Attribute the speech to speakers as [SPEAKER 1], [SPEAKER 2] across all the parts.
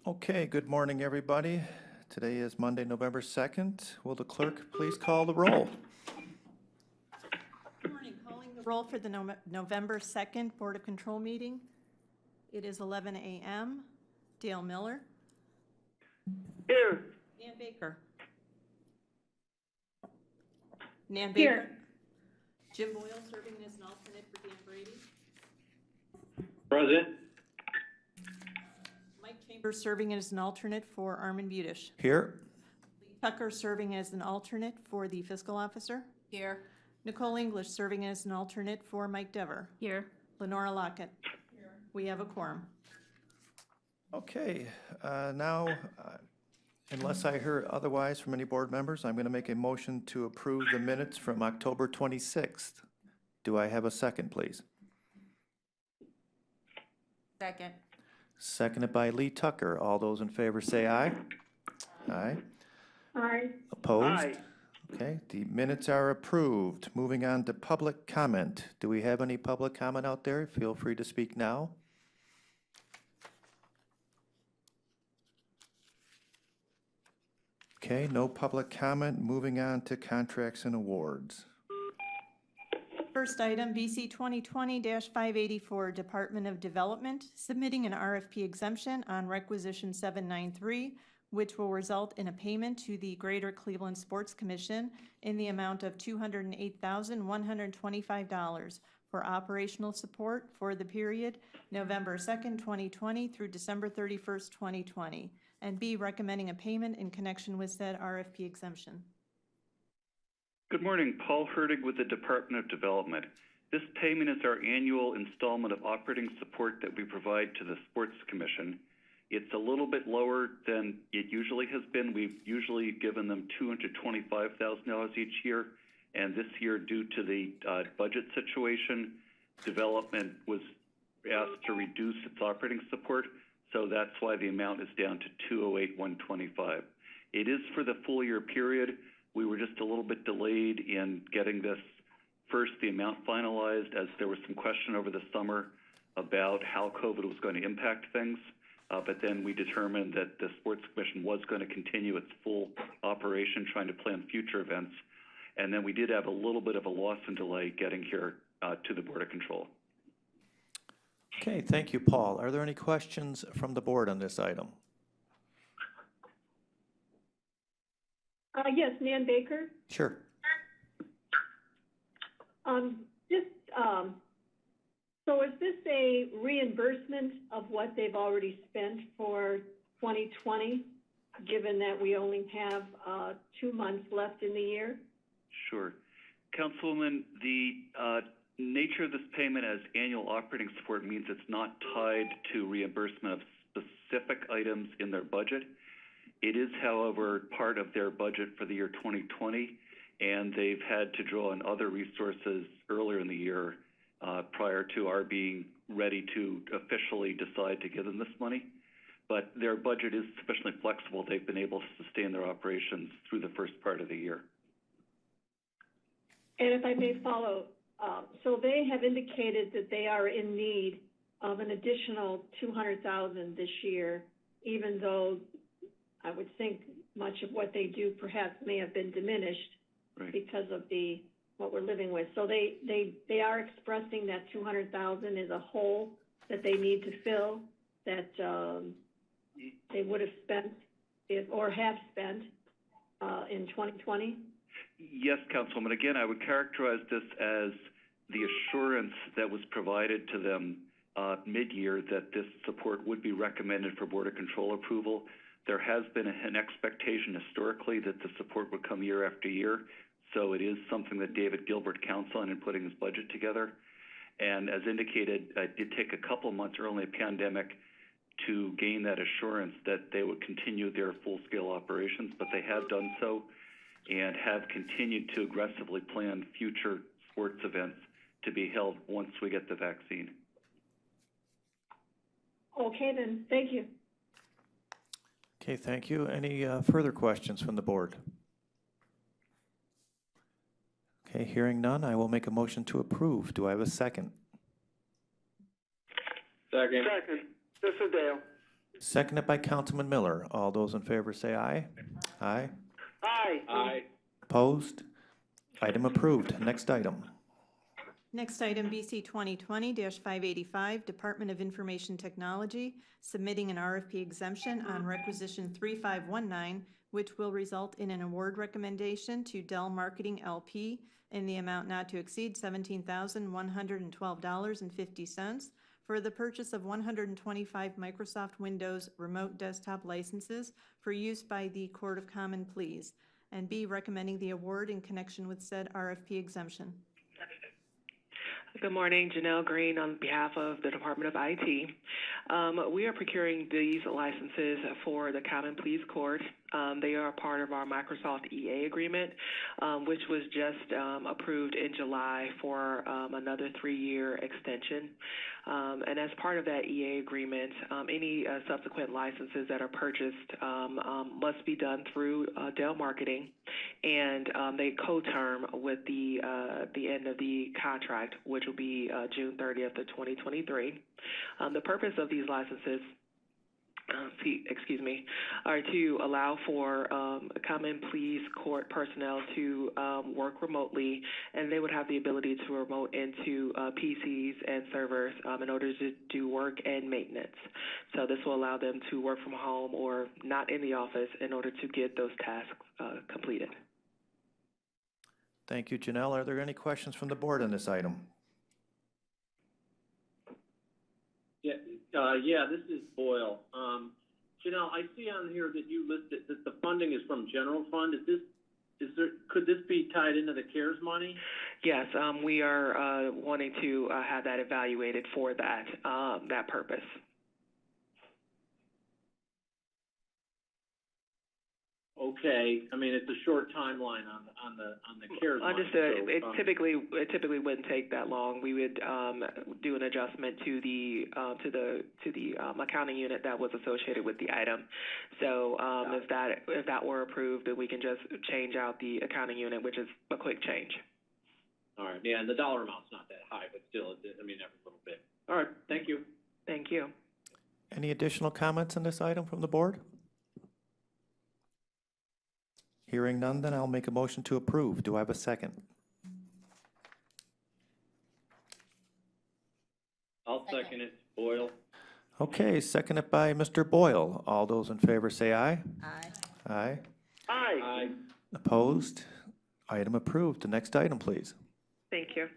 [SPEAKER 1] Okay, good morning, everybody. Today is Monday, November 2nd. Will the clerk please call the roll?
[SPEAKER 2] Good morning. Calling the roll for the November 2nd Board of Control meeting. It is 11 a.m. Dale Miller.
[SPEAKER 3] Here.
[SPEAKER 2] Nan Baker. Nan
[SPEAKER 3] Here.
[SPEAKER 2] Baker. Jim Boyle serving as an alternate for Dan Brady.
[SPEAKER 3] Present.
[SPEAKER 2] Mike Chambers serving as an alternate for Armin Budish.
[SPEAKER 1] Here.
[SPEAKER 2] Lee Tucker serving as an alternate for the fiscal officer. Here. Nicole English serving as an alternate for Mike Dever. Here. Lenora Lockett. Here. We have a quorum.
[SPEAKER 1] Okay, now, unless I hear otherwise from any board members, I'm going to make a motion to approve the minutes from October 26th. Do I have a second, please?
[SPEAKER 2] Second.
[SPEAKER 1] Seconded by Lee Tucker. All those in favor say aye. Aye.
[SPEAKER 3] Aye.
[SPEAKER 1] Opposed?
[SPEAKER 3] Aye.
[SPEAKER 1] Okay, the minutes are approved. Moving on to public comment. Do we have any public comment out there? Feel free to speak now. Okay, no public comment. Moving on to contracts and awards.
[SPEAKER 2] First item, BC 2020-584, Department of Development, submitting an RFP exemption on requisition 793, which will result in a payment to the Greater Cleveland Sports Commission in the amount of $208,125 for operational support for the period November 2nd, 2020 through December 31st, 2020, and B, recommending a payment in connection with said RFP exemption.
[SPEAKER 4] Good morning, Paul Hertig with the Department of Development. This payment is our annual installment of operating support that we provide to the Sports Commission. It's a little bit lower than it usually has been. We've usually given them $225,000 each year, and this year, due to the budget situation, development was asked to reduce its operating support, so that's why the amount is down to $208,125. It is for the full year period. We were just a little bit delayed in getting this first, the amount finalized, as there was some question over the summer about how COVID was going to impact things. But then we determined that the Sports Commission was going to continue its full operation, trying to plan future events. And then we did have a little bit of a loss and delay getting here to the Board of Control.
[SPEAKER 1] Okay, thank you, Paul. Are there any questions from the board on this item?
[SPEAKER 3] Yes, Nan Baker.
[SPEAKER 1] Sure.
[SPEAKER 3] So is this a reimbursement of what they've already spent for 2020, given that we only have 2 months left in the year?
[SPEAKER 4] Sure. Councilwoman, the nature of this payment as annual operating support means it's not tied to reimbursement of specific items in their budget. It is, however, part of their budget for the year 2020, and they've had to draw on other resources earlier in the year prior to our being ready to officially decide to give them this money. But their budget is sufficiently flexible. They've been able to sustain their operations through the first part of the year.
[SPEAKER 3] And if I may follow, so they have indicated that they are in need of an additional $200,000 this year, even though I would think much of what they do perhaps may have been diminished because of what we're living with. So they are expressing that $200,000 is a hole that they need to fill, that they would have spent or have spent in 2020.
[SPEAKER 4] Yes, Councilwoman. Again, I would characterize this as the assurance that was provided to them mid-year that this support would be recommended for Board of Control approval. There has been an expectation historically that the support would come year after year, so it is something that David Gilbert counts on in putting his budget together. And as indicated, it did take a couple months early in the pandemic to gain that assurance that they would continue their full-scale operations, but they have done so and have continued to aggressively plan future sports events to be held once we get the vaccine.
[SPEAKER 3] Okay, then. Thank you.
[SPEAKER 1] Okay, thank you. Any further questions from the board? Okay, hearing none, I will make a motion to approve. Do I have a second?
[SPEAKER 5] Second. This is Dale.
[SPEAKER 1] Seconded by Councilman Miller. All those in favor say aye. Aye.
[SPEAKER 5] Aye. Aye.
[SPEAKER 1] Opposed? Item approved. Next item.
[SPEAKER 2] Next item, BC 2020-585, Department of Information Technology, submitting an RFP exemption on requisition 3519, which will result in an award recommendation to Dell Marketing LP in the amount not to exceed $17,112.50 for the purchase of 125 Microsoft Windows remote desktop licenses for use by the Court of Common Pleas, and B, recommending the award in connection with said RFP exemption.
[SPEAKER 6] Good morning, Janelle Green on behalf of the Department of IT. We are procuring these licenses for the Common Pleas Court. They are part of our Microsoft EA agreement, which was just approved in July for another 3-year extension. And as part of that EA agreement, any subsequent licenses that are purchased must be done through Dell Marketing, and they co-term with the end of the contract, which will be June 30th of 2023. The purpose of these licenses are to allow for Common Pleas Court personnel to work remotely, and they would have the ability to remote into PCs and servers in order to do work and maintenance. So this will allow them to work from home or not in the office in order to get those tasks completed.
[SPEAKER 1] Thank you, Janelle. Are there any questions from the board on this item?
[SPEAKER 5] Yeah, this is Boyle. Janelle, I see on here that you listed that the funding is from general fund. Could this be tied into the CARES money?
[SPEAKER 6] Yes, we are wanting to have that evaluated for that purpose.
[SPEAKER 5] Okay, I mean it's a short timeline on the CARES money.
[SPEAKER 6] Understood.
[SPEAKER 5] So,
[SPEAKER 6] It typically wouldn't take that long. We would do an adjustment to the accounting unit that was associated with the item. So if that were approved, then we can just change out the accounting unit, which is a quick change.
[SPEAKER 5] All right. Yeah, and the dollar amount's not that high, but still, I mean, every little bit. All right. Thank you.
[SPEAKER 6] Thank you.
[SPEAKER 1] Any additional comments on this item from the board? Hearing none, then I'll make a motion to approve. Do I have a second?
[SPEAKER 5] I'll second it. Boyle.
[SPEAKER 1] Okay, seconded by Mr. Boyle. All those in favor say aye.
[SPEAKER 2] Aye.
[SPEAKER 1] Aye.
[SPEAKER 5] Aye. Aye.
[SPEAKER 1] Opposed? Item approved. The next item, please.
[SPEAKER 6] Thank you.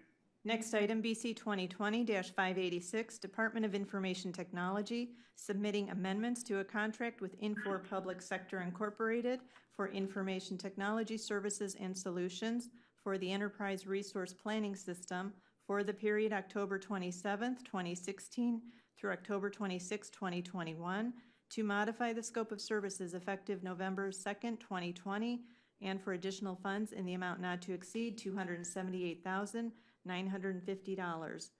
[SPEAKER 2] Next item, BC 2020-586, Department of Information Technology, submitting amendments to a contract with Infor Public Sector Incorporated for information technology services and solutions for the Enterprise Resource Planning System for the period October 27th, 2016 through October 26, 2021, to modify the scope of services effective November 2nd, 2020, and for additional funds in the amount not to exceed $278,950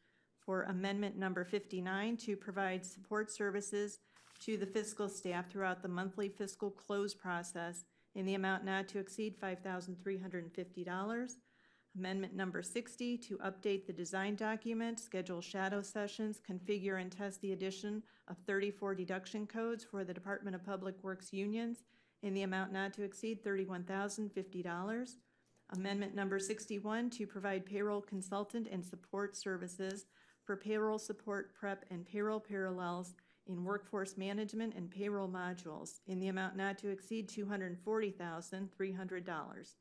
[SPEAKER 2] for amendment number 59 to provide support services to the fiscal staff throughout the monthly fiscal close process in the amount not to exceed $5,350. Amendment number 60 to update the design document, schedule shadow sessions, configure and test the addition of 34 deduction codes for the Department of Public Works unions in the amount not to exceed $31,050. Amendment number 61 to provide payroll consultant and support services for payroll support prep and payroll parallels in workforce management and payroll modules in the amount not to exceed $240,300.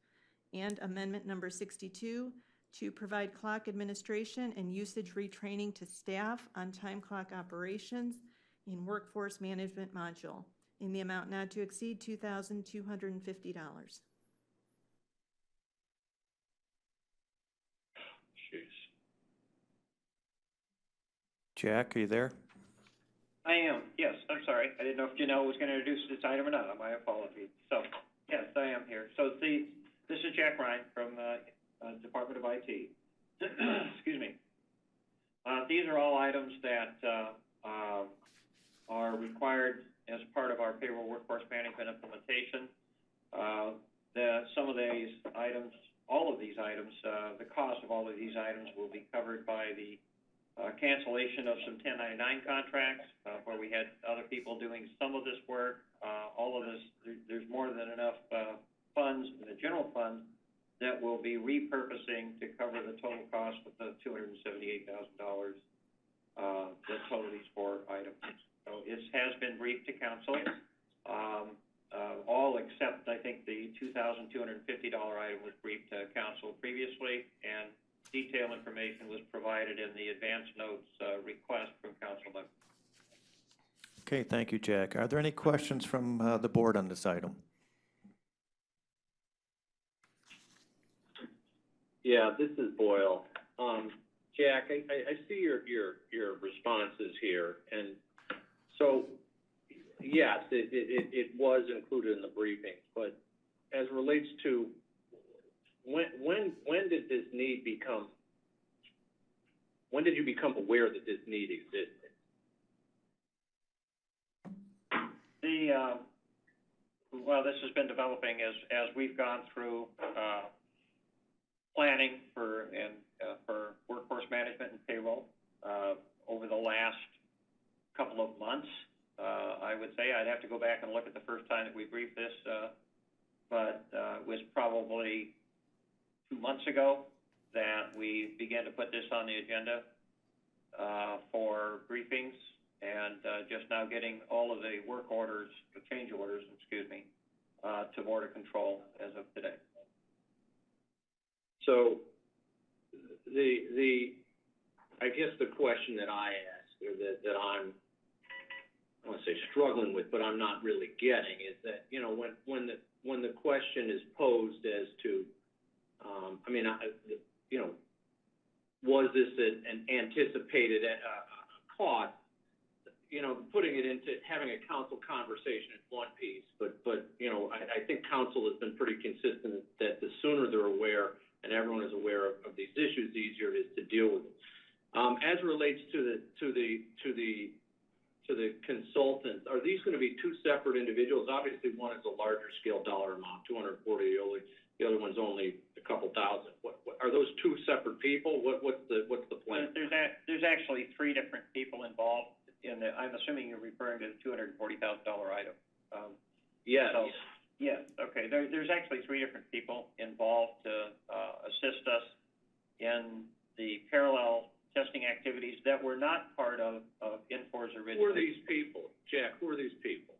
[SPEAKER 2] And amendment number 62 to provide clock administration and usage retraining to staff on time clock operations in workforce management module in the amount not to exceed $2,250.
[SPEAKER 1] Jack, are you there?
[SPEAKER 7] I am, yes, I'm sorry. I didn't know if Janelle was going to introduce this item or not. My apologies. So, yes, I am here. So this is Jack Ryan from Department of IT. Excuse me. These are all items that are required as part of our payroll workforce management implementation. Some of these items, all of these items, the cost of all of these items will be covered by the cancellation of some 1099 contracts where we had other people doing some of this work. All of this, there's more than enough, funds in the general fund that will be repurposing to cover the total cost of the $278,000, that total these 4 items. So it has been briefed to council, all except, I think, the $2,250 item was briefed to council previously, and detailed information was provided in the advance notes request from council members.
[SPEAKER 1] Okay, thank you, Jack. Are there any questions from the board on this item?
[SPEAKER 8] Yeah, this is Boyle. Jack, I see your responses here, and so, yes, it was included in the briefing, but as it relates to when did this need become, when did you become aware that this need existed?
[SPEAKER 7] Well, this has been developing as we've gone through, planning for workforce management and payroll, over the last couple of months. I would say I'd have to go back and look at the first time that we briefed this, but it was probably 2 months ago that we began to put this on the agenda for briefings, and just now getting all of the work orders, the change orders, to border control as of today.
[SPEAKER 8] So I guess the question that I ask, or that I'm, I want to say struggling with, but I'm not really getting, is that, you know, when the question is posed as to, was this an anticipated cost? You know, putting it into having a council conversation is one piece, but you know, I think council has been pretty consistent that the sooner they're aware and everyone is aware of these issues, the easier it is to deal with it. As it relates to the consultants, are these going to be 2 separate individuals? Obviously, one is a larger scale dollar amount, 240. The other one's only a couple thousand. What are those 2 separate people? What's the plan?
[SPEAKER 7] There's actually 3 different people involved in the. I'm assuming you're referring to the $240,000 item.
[SPEAKER 8] Yes.
[SPEAKER 7] So, yes. Okay. There's actually 3 different people involved to assist us in the parallel testing activities that were not part of Info's original.
[SPEAKER 8] Who are these people, Jack? Who are these people?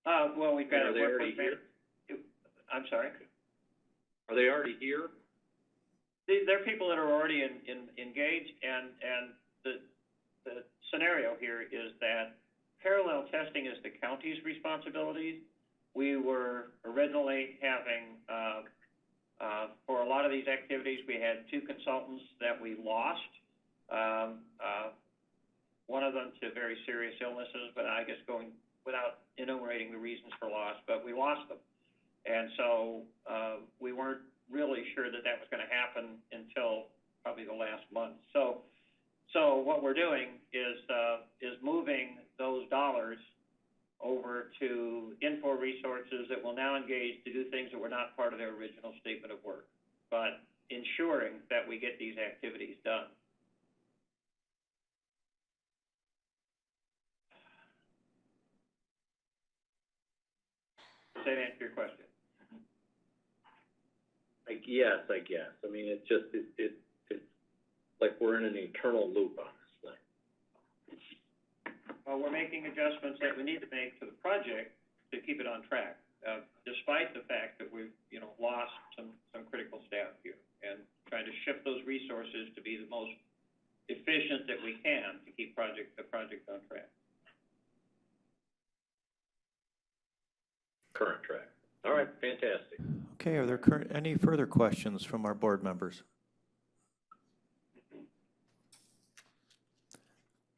[SPEAKER 7] Well, we've got.
[SPEAKER 8] Are they already here?
[SPEAKER 7] I'm sorry.
[SPEAKER 8] Are they already here?
[SPEAKER 7] They're people that are already engaged, and the scenario here is that parallel testing is the county's responsibility. We were originally having, for a lot of these activities, we had 2 consultants that we lost. One of them to very serious illnesses, but I guess going without enumerating the reasons for loss, but we lost them. And so we weren't really sure that was going to happen until probably the last month. So what we're doing is moving those dollars over to Info resources that will now engage to do things that were not part of their original statement of work, but ensuring that we get these activities done. Does that answer your question?
[SPEAKER 8] Yes, I guess. I mean, it's like we're in an eternal loop on this thing.
[SPEAKER 7] Well, we're making adjustments that we need to make to the project to keep it on track, despite the fact that we've, lost some critical staff here, and trying to shift those resources to be the most efficient that we can to keep the project on track.
[SPEAKER 8] Current track. All right, fantastic.
[SPEAKER 1] Okay, are there any further questions from our board members?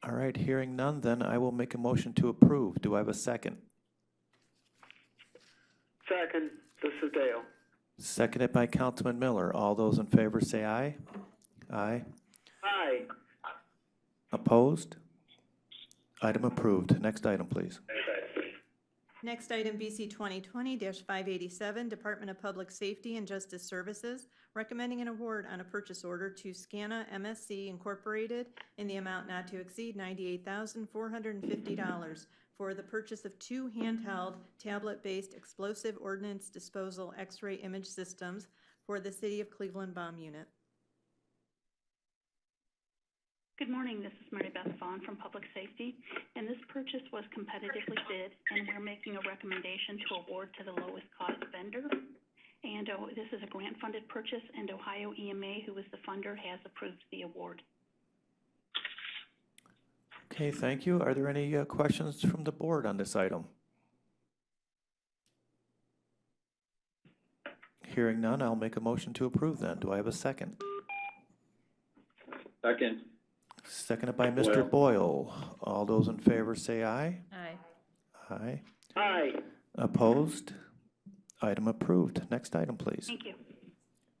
[SPEAKER 1] All right, hearing none, then I will make a motion to approve. Do I have a second?
[SPEAKER 9] Second, this is Dale.
[SPEAKER 1] Seconded by Councilman Miller. All those in favor say aye. Aye.
[SPEAKER 9] Aye.
[SPEAKER 1] Opposed? Item approved. Next item, please.
[SPEAKER 2] Next item, BC 2020-587, Department of Public Safety and Justice Services, recommending an award on a purchase order to Scana MSC Incorporated in the amount not to exceed $98,450 for the purchase of 2 handheld tablet-based explosive ordnance disposal X-ray image systems for the City of Cleveland Bomb Unit.
[SPEAKER 10] Good morning, this is Mary Beth Vaughn from Public Safety, and this purchase was competitively bid, and we're making a recommendation to award to the lowest cost vendor. And this is a grant-funded purchase, and Ohio EMA, who is the funder, has approved the award.
[SPEAKER 1] Okay, thank you. Are there any questions from the board on this item? Hearing none, I'll make a motion to approve then. Do I have a second?
[SPEAKER 8] Second.
[SPEAKER 1] Seconded by Mr. Boyle. All those in favor say aye.
[SPEAKER 2] Aye.
[SPEAKER 1] Aye.
[SPEAKER 9] Aye.
[SPEAKER 1] Opposed? Item approved. Next item, please.
[SPEAKER 10] Thank you.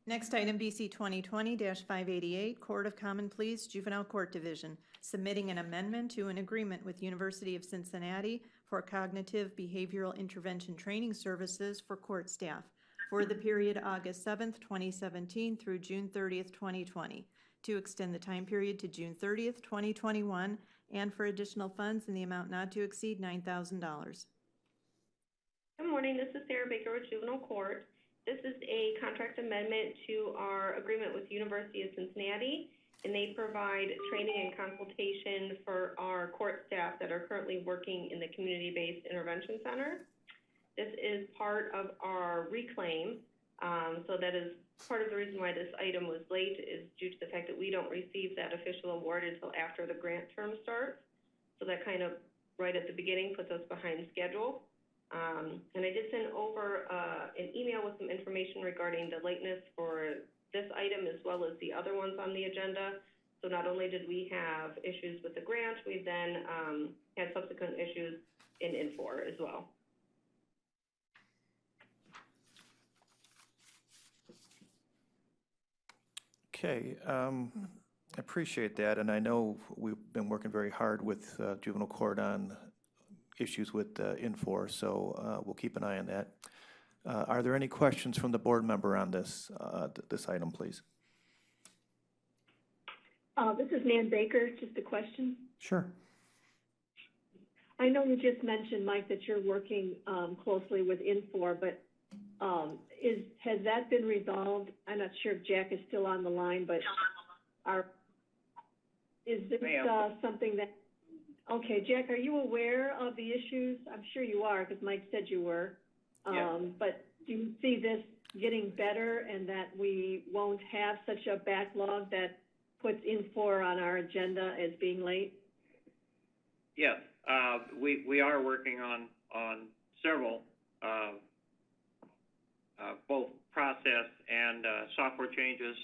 [SPEAKER 2] Next item, BC 2020-588, Court of Common Pleas, Juvenile Court Division, submitting an amendment to an agreement with University of Cincinnati for cognitive behavioral intervention training services for court staff for the period August 7th, 2017 through June 30th, 2020, to extend the time period to June 30th, 2021, and for additional funds in the amount not to exceed $9,000.
[SPEAKER 11] Good morning, this is Sarah Baker with Juvenile Court. This is a contract amendment to our agreement with University of Cincinnati, and they provide training and consultation for our court staff that are currently working in the Community-Based Intervention Center. This is part of our reclaim, so that is part of the reason why this item was late is due to the fact that we don't receive that official award until after the grant term starts. So that kind of right at the beginning puts us behind schedule. And I did send over an email with some information regarding the lateness for this item as well as the other ones on the agenda. So not only did we have issues with the grant, we then had subsequent issues in Infor as well.
[SPEAKER 1] Okay, I appreciate that, and I know we've been working very hard with juvenile court on issues with Infor, so we'll keep an eye on that. Are there any questions from the board member on this this item, please?
[SPEAKER 3] This is Nan Baker, just a question.
[SPEAKER 1] Sure.
[SPEAKER 3] I know you just mentioned, Mike, that you're working closely with Infor, but has that been resolved? I'm not sure if Jack is still on the line, but is this something that, okay, Jack, are you aware of the issues? I'm sure you are, because Mike said you were.
[SPEAKER 7] Yeah.
[SPEAKER 3] But do you see this getting better and that we won't have such a backlog that puts Infor on our agenda as being late?
[SPEAKER 7] Yes, we are working on several, both process and software changes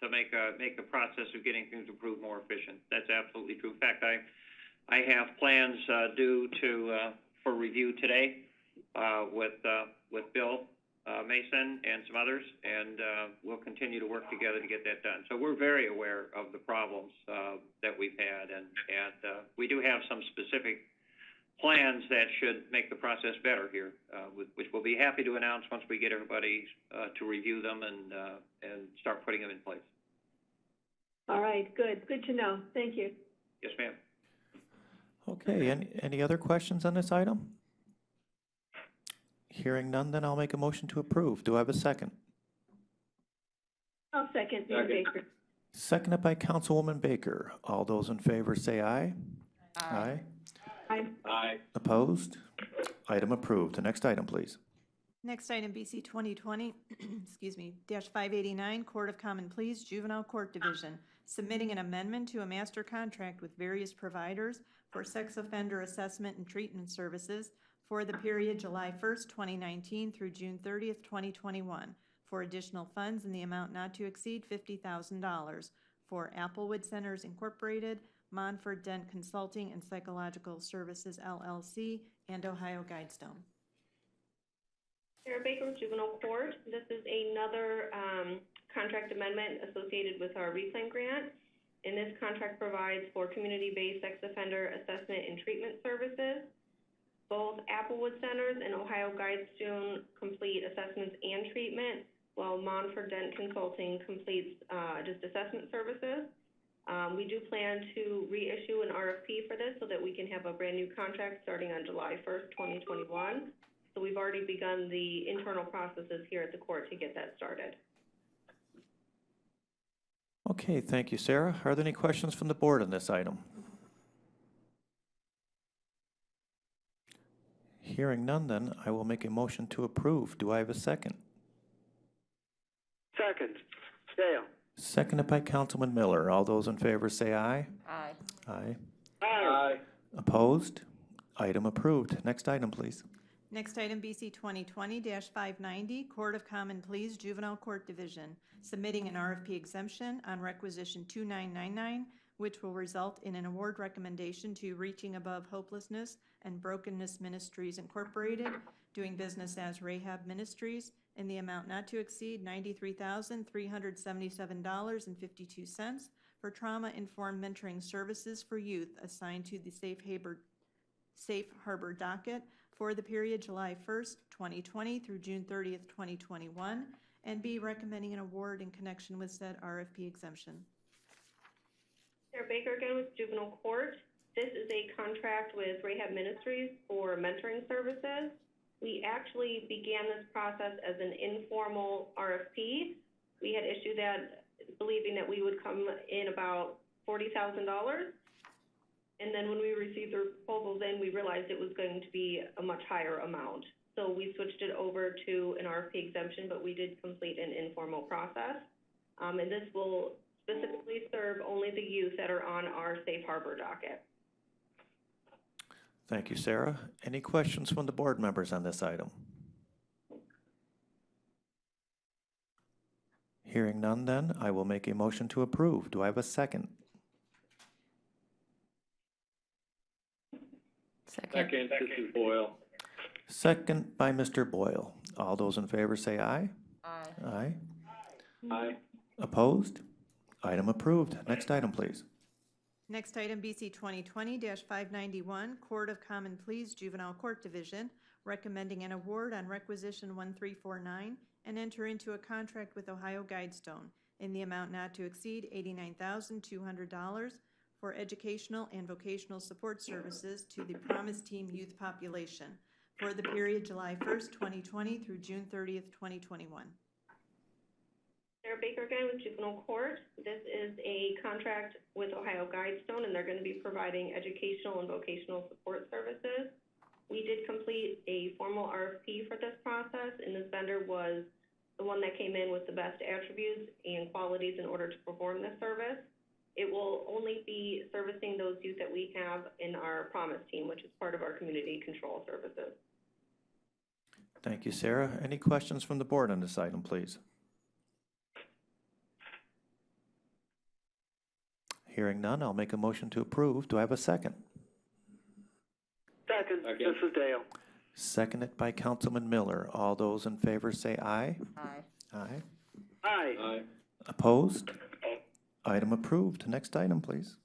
[SPEAKER 7] to make a process of getting things approved more efficient. That's absolutely true. In fact, I have plans due for review today with Bill Mason and some others, and we'll continue to work together to get that done. So we're very aware of the problems that we've had, and we do have some specific plans that should make the process better here, which we'll be happy to announce once we get everybody to review them and start putting them in place.
[SPEAKER 3] All right, good. Good to know. Thank you.
[SPEAKER 7] Yes, ma'am.
[SPEAKER 1] Okay, any other questions on this item? Hearing none, then I'll make a motion to approve. Do I have a second?
[SPEAKER 3] I'll second Nan Baker.
[SPEAKER 1] Seconded by Councilwoman Baker. All those in favor say aye. Aye.
[SPEAKER 3] Aye.
[SPEAKER 8] Aye.
[SPEAKER 1] Opposed? Item approved. The next item, please.
[SPEAKER 2] Next item, BC 2020, excuse me, -589, Court of Common Pleas, Juvenile Court Division, submitting an amendment to a master contract with various providers for sex offender assessment and treatment services for the period July 1st, 2019 through June 30th, 2021, for additional funds in the amount not to exceed $50,000 for Applewood Centers Incorporated, Monfort Dent Consulting and Psychological Services, LLC, and Ohio Guidestone.
[SPEAKER 11] Sarah Baker with Juvenile Court. This is another contract amendment associated with our Reclaim grant. And this contract provides for community-based sex offender assessment and treatment services. Both Applewood Centers and Ohio Guidestone complete assessments and treatment, while Monfort Dent Consulting completes just assessment services. We do plan to reissue an RFP for this so that we can have a brand new contract starting on July 1st, 2021. So we've already begun the internal processes here at the court to get that started.
[SPEAKER 1] Okay, thank you, Sarah. Are there any questions from the board on this item? Hearing none, then I will make a motion to approve. Do I have a second?
[SPEAKER 9] Second. Dale.
[SPEAKER 1] Seconded by Councilman Miller. All those in favor say aye.
[SPEAKER 2] Aye.
[SPEAKER 1] Aye.
[SPEAKER 9] Aye.
[SPEAKER 1] Opposed? Item approved. Next item, please.
[SPEAKER 2] Next item, BC 2020-590, Court of Common Pleas Juvenile Court Division, submitting an RFP exemption on requisition 2999, which will result in an award recommendation to Reaching Above Hopelessness and Brokenness Ministries Incorporated, doing business as Rahab Ministries, in the amount not to exceed $93,377.52 for trauma-informed mentoring services for youth assigned to the Safe Harbor docket for the period July 1st, 2020 through June 30th, 2021, and B, recommending an award in connection with said RFP exemption.
[SPEAKER 11] Sarah Baker again with Juvenile Court. This is a contract with Rahab Ministries for mentoring services. We actually began this process as an informal RFP. We had issued that believing that we would come in about $40,000. And then when we received the proposals in, we realized it was going to be a much higher amount. So we switched it over to an RFP exemption, but we did complete an informal process. And this will specifically serve only the youth that are on our Safe Harbor docket.
[SPEAKER 1] Thank you, Sarah. Any questions from the board members on this item? Hearing none, then, I will make a motion to approve. Do I have a second?
[SPEAKER 8] Second, this is Boyle.
[SPEAKER 1] Second by Mr. Boyle. All those in favor say aye.
[SPEAKER 2] Aye.
[SPEAKER 1] Aye.
[SPEAKER 8] Aye.
[SPEAKER 1] Opposed? Item approved. Next item, please.
[SPEAKER 2] Next item, BC 2020-591, Court of Common Pleas Juvenile Court Division, recommending an award on requisition 1349 and enter into a contract with Ohio Guidestone in the amount not to exceed $89,200 for educational and vocational support services to the Promise Team youth population for the period July 1st, 2020 through June 30th, 2021.
[SPEAKER 11] Sarah Baker again with Juvenile Court. This is a contract with Ohio Guidestone, and they're going to be providing educational and vocational support services. We did complete a formal RFP for this process, and this vendor was the one that came in with the best attributes and qualities in order to perform this service. It will only be servicing those youth that we have in our Promise Team, which is part of our community control services.
[SPEAKER 1] Thank you, Sarah. Any questions from the board on this item, please? Hearing none, I'll make a motion to approve. Do I have a second?
[SPEAKER 9] Second. This is Dale.
[SPEAKER 1] Seconded by Councilman Miller. All those in favor say aye.
[SPEAKER 2] Aye.
[SPEAKER 1] Aye.
[SPEAKER 9] Aye.
[SPEAKER 8] Aye.
[SPEAKER 1] Opposed? Item approved. Next item, please.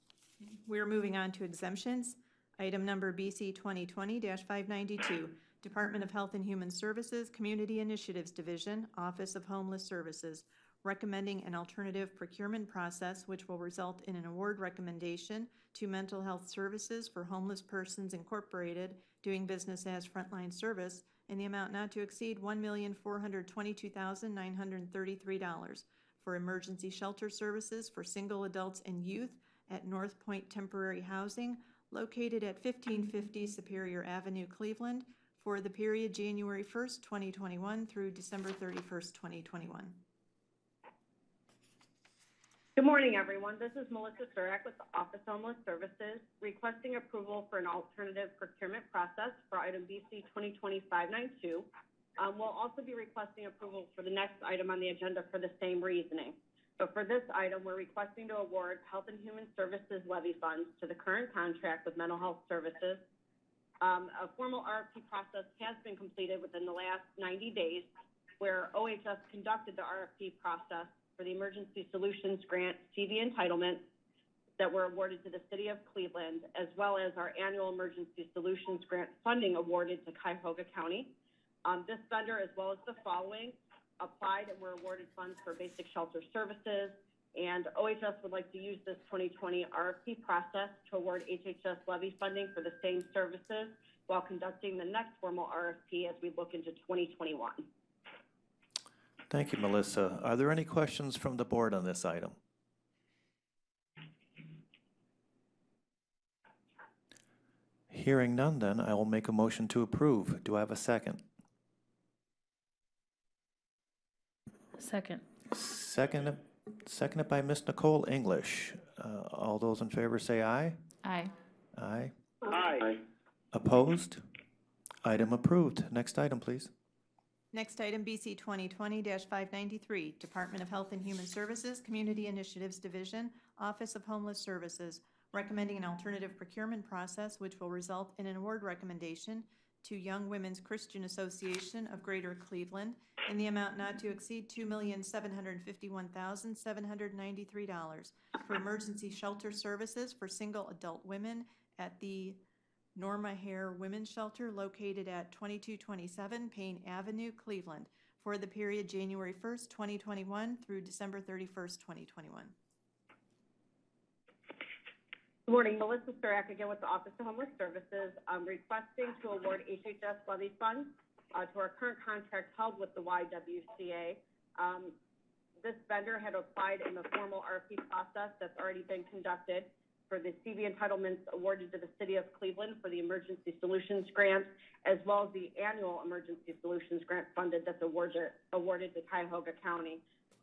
[SPEAKER 2] We're moving on to exemptions. Item number BC 2020-592, Department of Health and Human Services, Community Initiatives Division, Office of Homeless Services, recommending an alternative procurement process which will result in an award recommendation to Mental Health Services for Homeless Persons Incorporated, doing business as Frontline Service, in the amount not to exceed $1,422,933 for emergency shelter services for single adults and youth at North Point Temporary Housing, located at 1550 Superior Avenue, Cleveland, for the period January 1st, 2021 through December 31st, 2021.
[SPEAKER 12] Good morning, everyone. This is Melissa Surak with the Office of Homeless Services, requesting approval for an alternative procurement process for item BC 2020-592. We'll also be requesting approval for the next item on the agenda for the same reasoning. So for this item, we're requesting to award Health and Human Services levy funds to the current contract with Mental Health Services. A formal RFP process has been completed within the last 90 days, where OHS conducted the RFP process for the Emergency Solutions Grant CV entitlement. that were awarded to the City of Cleveland, as well as our annual Emergency Solutions Grant funding awarded to Cuyahoga County. This vendor, as well as the following, applied and were awarded funds for basic shelter services, and OHS would like to use this 2020 RFP process to award HHS levy funding for the same services while conducting the next formal RFP as we look into 2021.
[SPEAKER 1] Thank you, Melissa. Are there any questions from the board on this item? Hearing none, then I will make a motion to approve. Do I have a second?
[SPEAKER 13] Second.
[SPEAKER 1] Seconded by Ms. Nicole English. All those in favor say aye.
[SPEAKER 13] Aye.
[SPEAKER 1] Aye.
[SPEAKER 9] Aye.
[SPEAKER 1] Opposed? Item approved. Next item, please.
[SPEAKER 2] Next item, BC 2020-593, Department of Health and Human Services, Community Initiatives Division, Office of Homeless Services, recommending an alternative procurement process which will result in an award recommendation to Young Women's Christian Association of Greater Cleveland in the amount not to exceed $2,751,793 for emergency shelter services for single adult women at the Norma Hare Women's Shelter located at 2227 Payne Avenue, Cleveland, for the period January 1st, 2021 through December 31st, 2021.
[SPEAKER 12] Good morning, Melissa Sturak again with the Office of Homeless Services. I'm requesting to award HHS levy funds to our current contract held with the YWCA. This vendor had applied in the formal RFP process that's already been conducted for the CV entitlements awarded to the City of Cleveland for the Emergency Solutions Grant, as well as the annual Emergency Solutions Grant funded that's awarded to Cuyahoga County.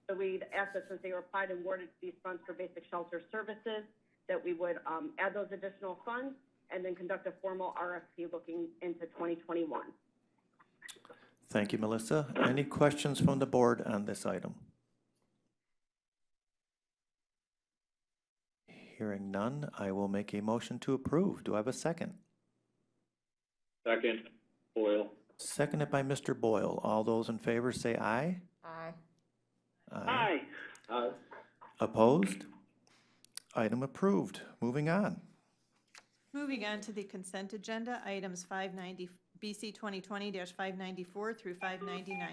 [SPEAKER 12] So we'd ask that since they were applied and awarded these funds for basic shelter services, that we would add those additional funds and then conduct a formal RFP looking into 2021.
[SPEAKER 1] Thank you, Melissa. Any questions from the board on this item? Hearing none, I will make a motion to approve. Do I have a second?
[SPEAKER 8] Second, Boyle.
[SPEAKER 1] Seconded by Mr. Boyle. All those in favor say aye.
[SPEAKER 13] Aye.
[SPEAKER 9] Aye.
[SPEAKER 8] Aye.
[SPEAKER 1] Opposed? Item approved. Moving on.
[SPEAKER 2] Moving on to the consent agenda, items 590, BC 2020-594 through 599.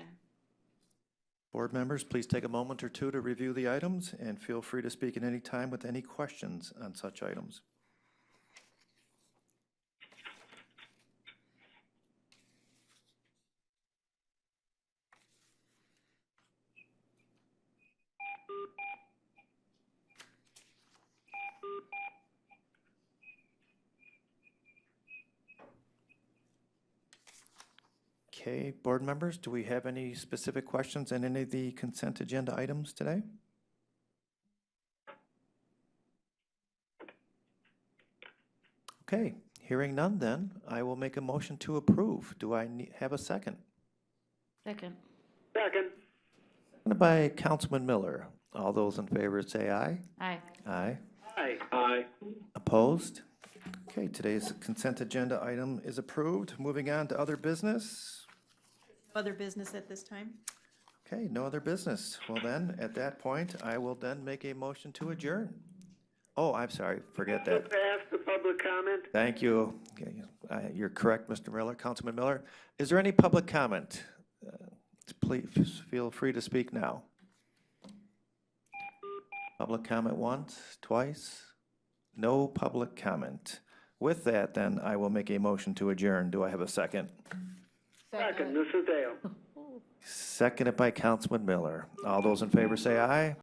[SPEAKER 1] Board members, please take a moment or two to review the items and feel free to speak at any time with any questions on such items. Okay, board members, do we have any specific questions on any of the consent agenda items today? Okay, hearing none then, I will make a motion to approve. Do I have a second?
[SPEAKER 13] Second.
[SPEAKER 9] Second.
[SPEAKER 1] Seconded by Councilman Miller. All those in favor say aye.
[SPEAKER 13] Aye.
[SPEAKER 1] Aye.
[SPEAKER 9] Aye.
[SPEAKER 8] Aye.
[SPEAKER 1] Opposed? Okay, today's consent agenda item is approved. Moving on to other business.
[SPEAKER 2] Other business at this time?
[SPEAKER 1] Okay, no other business. Well then, at that point, I will then make a motion to adjourn. Oh, I'm sorry, forget that.
[SPEAKER 9] Pass the public comment.
[SPEAKER 1] Thank you. Okay, you're correct, Mr. Miller, Councilman Miller. Is there any public comment? Please feel free to speak now. Public comment once, twice? No public comment. With that, then, I will make a motion to adjourn. Do I have a second?
[SPEAKER 9] Second, this is Dale.
[SPEAKER 1] Seconded by Councilman Miller. All those in favor say aye.